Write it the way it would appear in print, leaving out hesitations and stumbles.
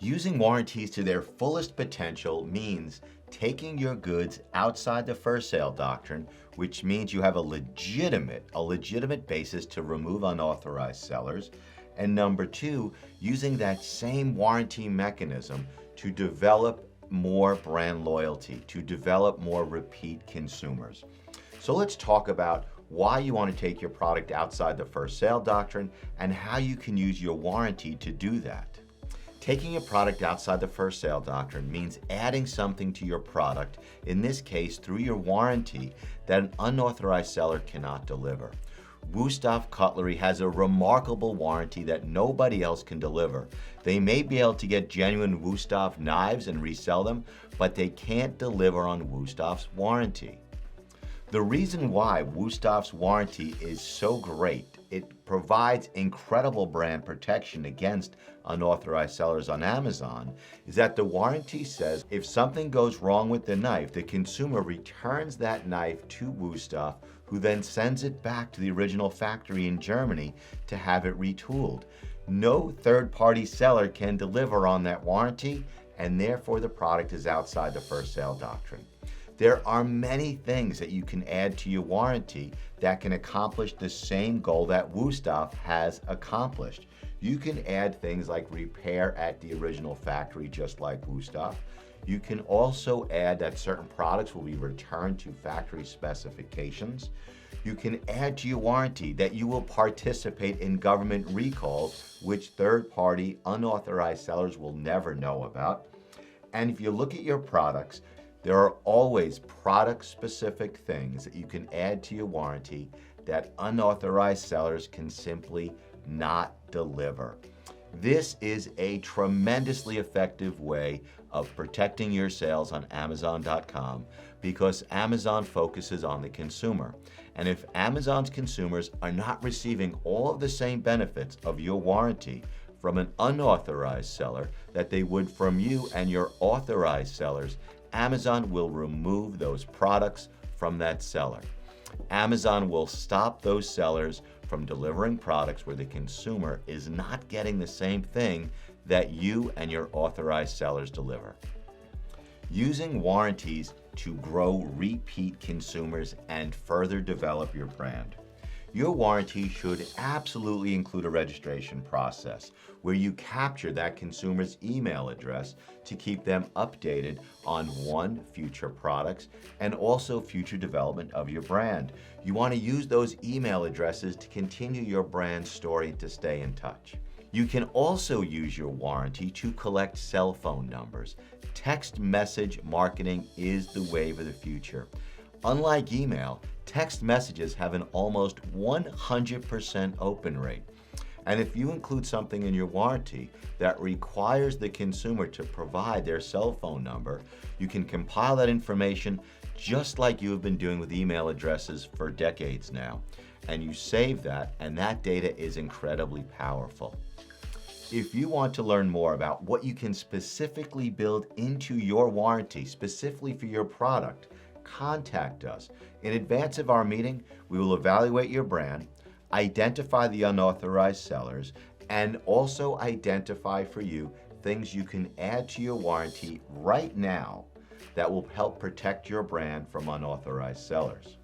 Using warranties to their fullest potential means taking your goods outside the first sale doctrine, which means you have a legitimate basis to remove unauthorized sellers. And number two, using that same warranty mechanism to develop more brand loyalty, to develop more repeat consumers. So let's talk about why you want to take your product outside the first sale doctrine and how you can use your warranty to do that. Taking a product outside the first sale doctrine means adding something to your product, in this case through your warranty, that an unauthorized seller cannot deliver. Wusthof Cutlery has a remarkable warranty that nobody else can deliver. They may be able to get genuine Wusthof knives and resell them, but they can't deliver on Wustof's warranty. The reason why Wustof's warranty is so great, it provides incredible brand protection against unauthorized sellers on Amazon, is that the warranty says if something goes wrong with the knife, the consumer returns that knife to Wusthof, who then sends it back to the original factory in Germany to have it retooled. No third-party seller can deliver on that warranty, and therefore the product is outside the first sale doctrine. There are many things that you can add to your warranty that can accomplish the same goal that Wusthof has accomplished. You can add things like repair at the original factory, just like Wusthof. You can also add that certain products will be returned to factory specifications. You can add to your warranty that you will participate in government recalls, which third-party unauthorized sellers will never know about. And if you look at your products, there are always product-specific things that you can add to your warranty that unauthorized sellers can simply not deliver. This is a tremendously effective way of protecting your sales on Amazon.com because Amazon focuses on the consumer. And if Amazon's consumers are not receiving all of the same benefits of your warranty from an unauthorized seller that they would from you and your authorized sellers, Amazon will remove those products from that seller. Amazon will stop those sellers from delivering products where the consumer is not getting the same thing that you and your authorized sellers deliver. Using warranties to grow repeat consumers and further develop your brand. Your warranty should absolutely include a registration process where you capture that consumer's email address to keep them updated on future products and also future development of your brand. You want to use those email addresses to continue your brand story and to stay in touch. You can also use your warranty to collect cell phone numbers. Text message marketing is the wave of the future. Unlike email, text messages have an almost 100% open rate. And if you include something in your warranty that requires the consumer to provide their cell phone number, you can compile that information just like you have been doing with email addresses for decades now. And you save that, and that data is incredibly powerful. If you want to learn more about what you can specifically build into your warranty, specifically for your product, contact us. In advance of our meeting, we will evaluate your brand, identify the unauthorized sellers, and also identify for you things you can add to your warranty right now that will help protect your brand from unauthorized sellers.